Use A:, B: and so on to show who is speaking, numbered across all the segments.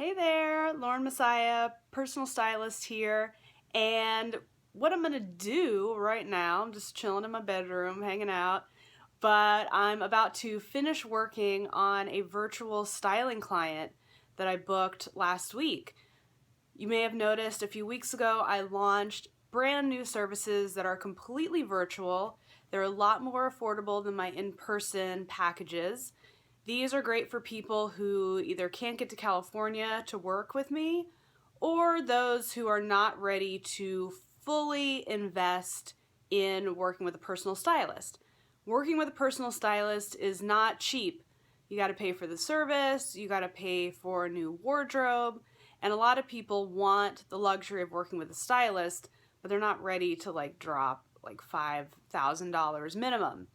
A: Hey there, Lauren Messiah, personal stylist here, and what I'm going to do right now, I'm just chilling in my bedroom, hanging out, but I'm about to finish working on a virtual styling client that I booked last week. You may have noticed a few weeks ago I launched brand new services that are completely virtual. They're a lot more affordable than my in-person packages. These are great for people who either can't get to California to work with me or those who are not ready to fully invest in working with a personal stylist. Working with a personal stylist is not cheap. You got to pay for the service, you got to pay for a new wardrobe, and a lot of people want the luxury of working with a stylist, but they're not ready to drop $5,000 minimum.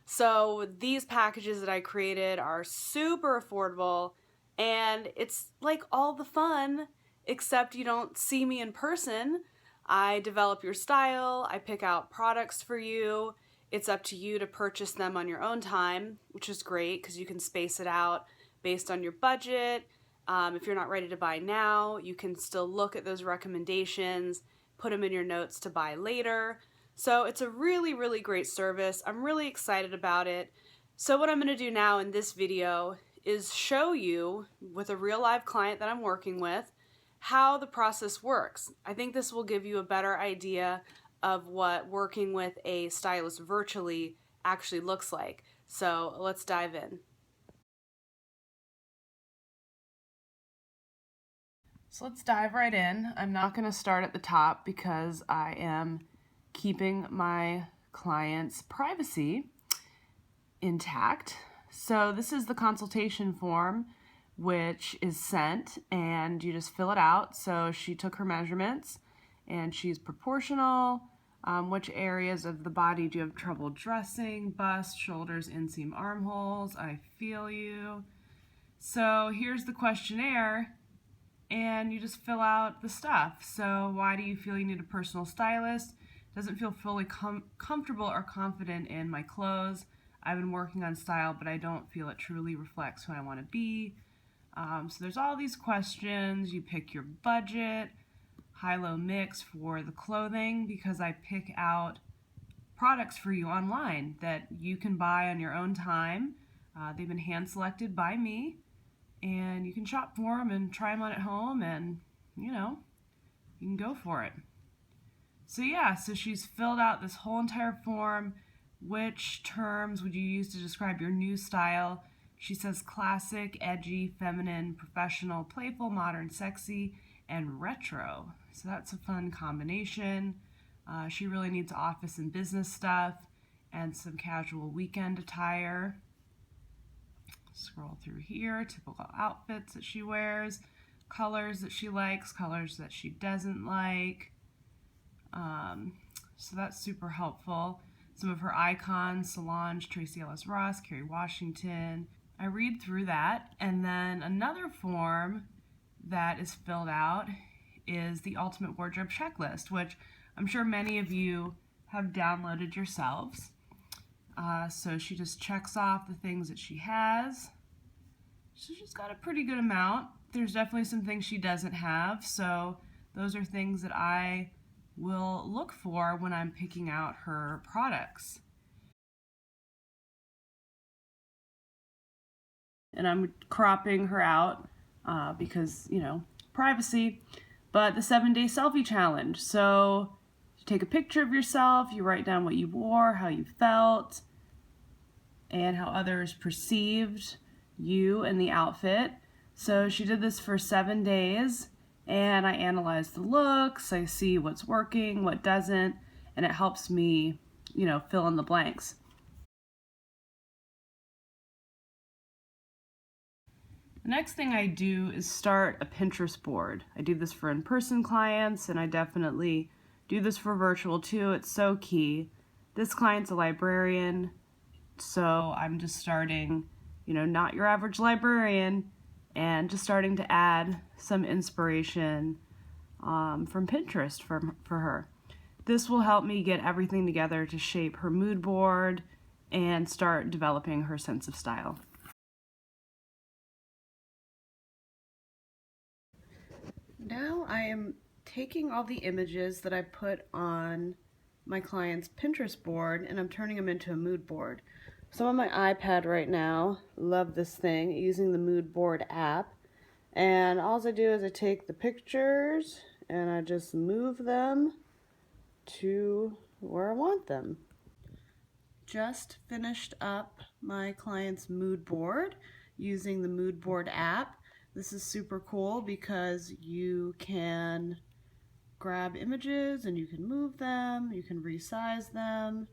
A: So these packages that I created are super affordable, and it's like all the fun, except you don't see me in person. I develop your style, I pick out products for you. It's up to you to purchase them on your own time, which is great because you can space it out based on your budget. If you're not ready to buy now, you can still look at those recommendations, put them in your notes to buy later. So it's a really, really great service. I'm really excited about it. So what I'm going to do now in this video is show you, with a real live client that I'm working with, how the process works. I think this will give you a better idea of what working with a stylist virtually actually looks like. So let's dive in. So let's dive right in. I'm not going to start at the top because I am keeping my client's privacy intact. So this is the consultation form, which is sent, and you just fill it out. So she took her measurements and she's proportional. Which areas of the body do you have trouble dressing? Bust, shoulders, inseam, armholes. I feel you. So here's the questionnaire, and you just fill out the stuff. So why do you feel you need a personal stylist? Doesn't feel fully comfortable or confident in my clothes. I've been working on style, but I don't feel it truly reflects who I want to be. So there's all these questions. You pick your budget, high-low mix for the clothing, because I pick out products for you online that you can buy on your own time. They've been hand-selected by me, and you can shop for them and try them on at home, and you can go for it. So yeah, so she's filled out this whole entire form. Which terms would you use to describe your new style? She says classic, edgy, feminine, professional, playful, modern, sexy, and retro. So that's a fun combination. She really needs office and business stuff and some casual weekend attire. Scroll through here, typical outfits that she wears, colors that she likes, colors that she doesn't like. So that's super helpful. Some of her icons: Solange, Tracy Ellis Ross, Kerry Washington. I read through that, and then another form that is filled out is the Ultimate Wardrobe Checklist, which I'm sure many of you have downloaded yourselves. So she just checks off the things that she has. So she's got a pretty good amount. There's definitely some things she doesn't have, so those are things that I will look for when I'm picking out her products. And I'm cropping her out because, privacy. But the 7-day selfie challenge. So you take a picture of yourself, you write down what you wore, how you felt, and how others perceived you and the outfit. So she did this for 7 days, and I analyze the looks, I see what's working, what doesn't, and it helps me, fill in the blanks. The next thing I do is start a Pinterest board. I do this for in-person clients, and I definitely do this for virtual too. It's so key. This client's a librarian, so I'm just starting, not your average librarian, and just starting to add some inspiration from Pinterest for her. This will help me get everything together to shape her mood board and start developing her sense of style. Now I am taking all the images that I put on my client's Pinterest board and I'm turning them into a mood board. So I'm on my iPad right now, love this thing, using the mood board app. And all I do is I take the pictures and I just move them to where I want them. Just finished up my client's mood board using the mood board app. This is super cool because you can grab images and you can move them, you can resize them.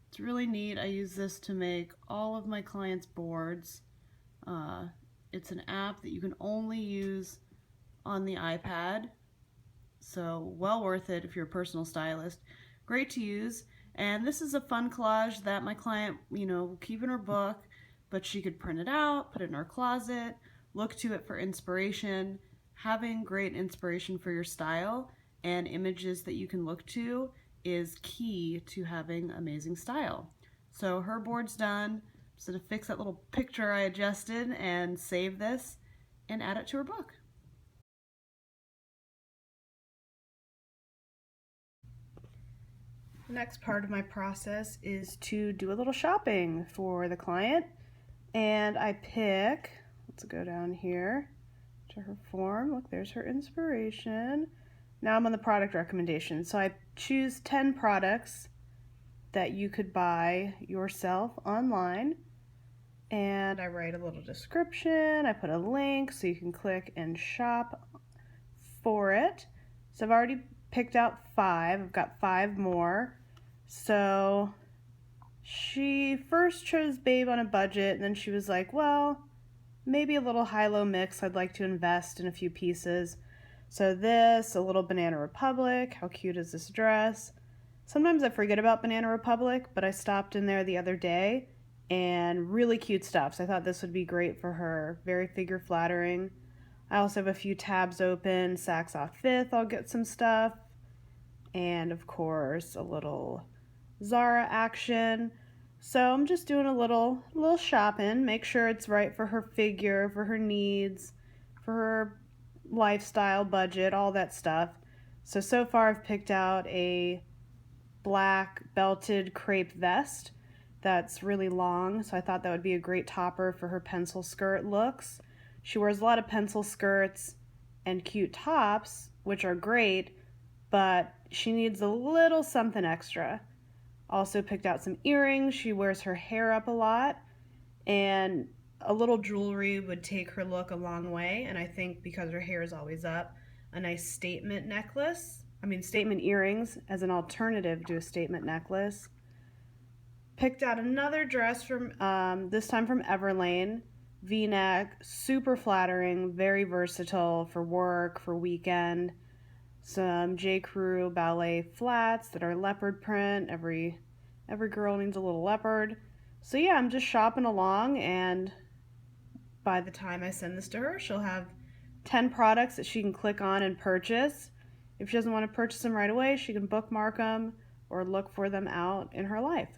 A: It's really neat. I use this to make all of my clients' boards. It's an app that you can only use on the iPad, so well worth it if you're a personal stylist. Great to use. And this is a fun collage that my client, will keep in her book, but she could print it out, put it in her closet, look to it for inspiration. Having great inspiration for your style and images that you can look to is key to having amazing style. So her board's done. I'm just gonna fix that little picture I adjusted and save this and add it to her book. The next part of my process is to do a little shopping for the client. And I pick, let's go down here to her form. Look, there's her inspiration. Now I'm on the product recommendation. So I choose 10 products that you could buy yourself online. And I write a little description. I put a link so you can click and shop for it. So I've already picked out 5. I've got 5 more. So she first chose Babe on a budget, and then she was like, well, maybe a little high-low mix. I'd like to invest in a few pieces. So this, a little Banana Republic. How cute is this dress? Sometimes I forget about Banana Republic, but I stopped in there the other day and really cute stuff. So I thought this would be great for her. Very figure flattering. I also have a few tabs open. Saks off 5th, I'll get some stuff. And of course, a little Zara action. So I'm just doing a little shopping, make sure it's right for her figure, for her needs, for her lifestyle budget, all that stuff. So far I've picked out a black belted crepe vest that's really long, so I thought that would be a great topper for her pencil skirt looks. She wears a lot of pencil skirts and cute tops, which are great, but she needs a little something extra. Also picked out some earrings. She wears her hair up a lot, and a little jewelry would take her look a long way, and I think because her hair is always up, a nice statement earrings as an alternative to a statement necklace. Picked out another dress from, this time from Everlane, V-neck, super flattering, very versatile for work, for weekend. Some J. Crew ballet flats that are leopard print. Every girl needs a little leopard. So yeah, I'm just shopping along, and by the time I send this to her, she'll have 10 products that she can click on and purchase. If she doesn't want to purchase them right away, she can bookmark them or look for them out in her life.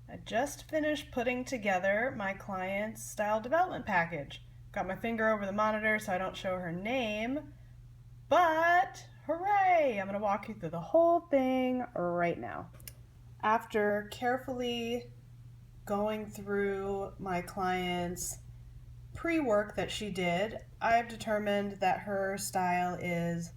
A: I just finished putting together my client's style development package. Got my finger over the monitor so I don't show her name, but hooray! I'm going to walk you through the whole thing right now. After carefully going through my client's pre-work that she did, I've determined that her style is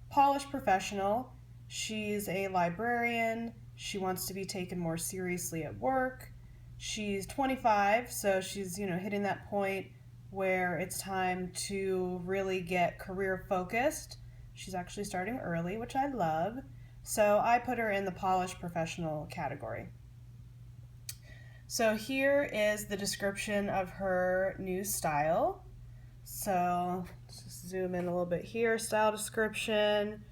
A: polished professional. She's a librarian. She wants to be taken more seriously at work. She's 25, so she's, hitting that point where it's time to really get career focused. She's actually starting early, which I love. So I put her in the polished professional category. So here is the description of her new style. So let's just zoom in a little bit here. Style description.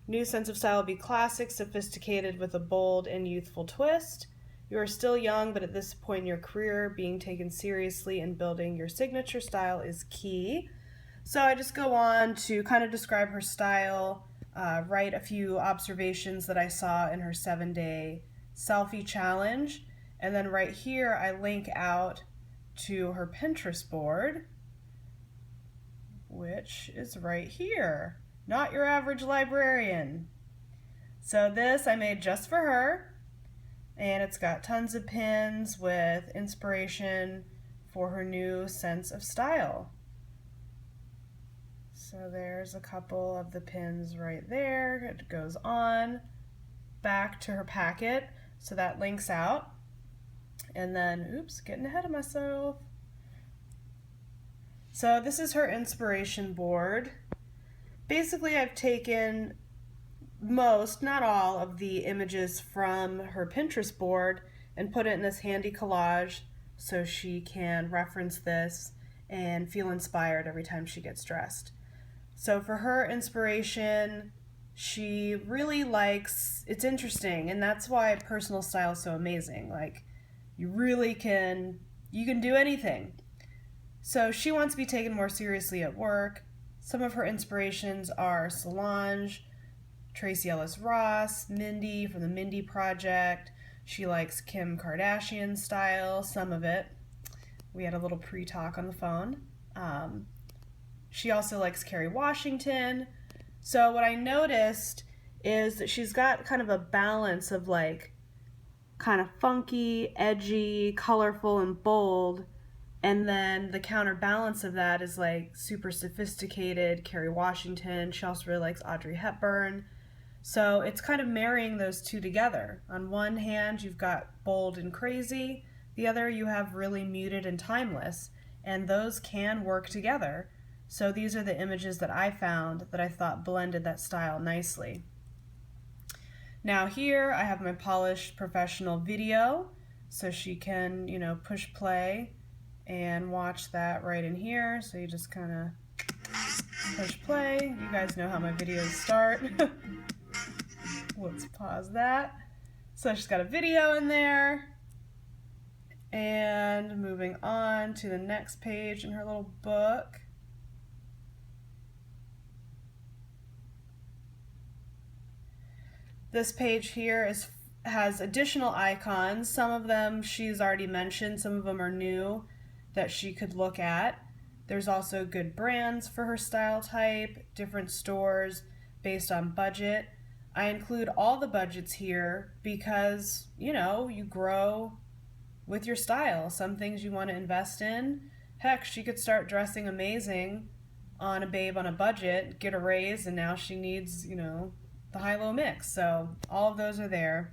A: New sense of style will be classic, sophisticated with a bold and youthful twist. You are still young, but at this point in your career, being taken seriously and building your signature style is key. So I just go on to kind of describe her style, write a few observations that I saw in her 7-day selfie challenge. And then right here, I link out to her Pinterest board, which is right here. Not Your Average Librarian. So this I made just for her, and it's got tons of pins with inspiration for her new sense of style. So there's a couple of the pins right there. It goes on back to her packet, so that links out. And then, oops, getting ahead of myself. So this is her inspiration board. Basically, I've taken most, not all, of the images from her Pinterest board and put it in this handy collage so she can reference this and feel inspired every time she gets dressed. So for her inspiration, she really likes, it's interesting, and that's why personal style is so amazing. Like, you can do anything. So she wants to be taken more seriously at work. Some of her inspirations are Solange, Tracy Ellis Ross, Mindy from the Mindy Project. She likes Kim Kardashian style, some of it. We had a little pre-talk on the phone. She also likes Kerry Washington. So what I noticed is that she's got kind of a balance of like kind of funky, edgy, colorful, and bold. And then the counterbalance of that is like super sophisticated Kerry Washington. She also really likes Audrey Hepburn. So it's kind of marrying those two together. On one hand, you've got bold and crazy. The other, you have really muted and timeless. And those can work together. So these are the images that I found that I thought blended that style nicely. Now here I have my polished professional video, so she can, push play and watch that right in here. So you just kind of push play. You guys know how my videos start. Let's pause that. So she's got a video in there. And moving on to the next page in her little book. This page here has additional icons. Some of them she's already mentioned, some of them are new that she could look at. There's also good brands for her style type, different stores based on budget. I include all the budgets here because, you grow with your style. Some things you want to invest in. Heck, she could start dressing amazing on a babe on a budget, get a raise, and now she needs, the high-low mix. So all of those are there.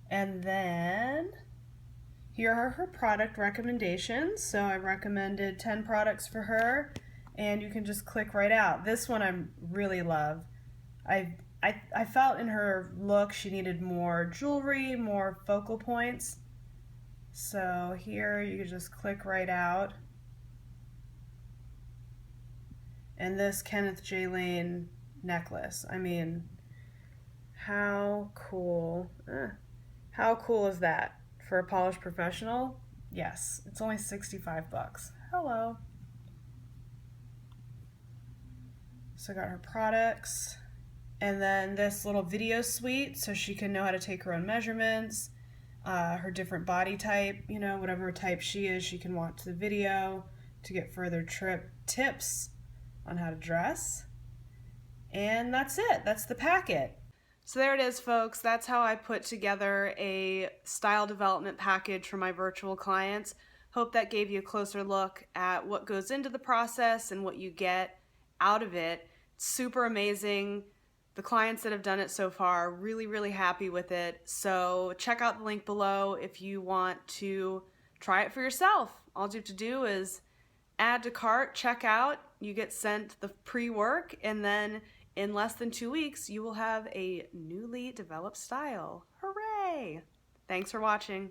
A: And then here are her product recommendations. So I recommended 10 products for her, and you can just click right out. This one I really love. I felt in her look she needed more jewelry, more focal points. So here you can just click right out. And this Kenneth J. Lane necklace. I mean, how cool. How cool is that? For a polished professional? Yes, it's only 65 bucks. Hello. So I got her products. And then this little video suite so she can know how to take her own measurements, her different body type, whatever type she is, she can watch the video to get further tips on how to dress. And that's it. That's the packet. So there it is, folks. That's how I put together a style development package for my virtual clients. Hope that gave you a closer look at what goes into the process and what you get out of it. It's super amazing. The clients that have done it so far are really, really happy with it. So check out the link below if you want to try it for yourself. All you have to do is add to cart, check out, you get sent the pre-work, and then in less than 2 weeks, you will have a newly developed style. Hooray! Thanks for watching.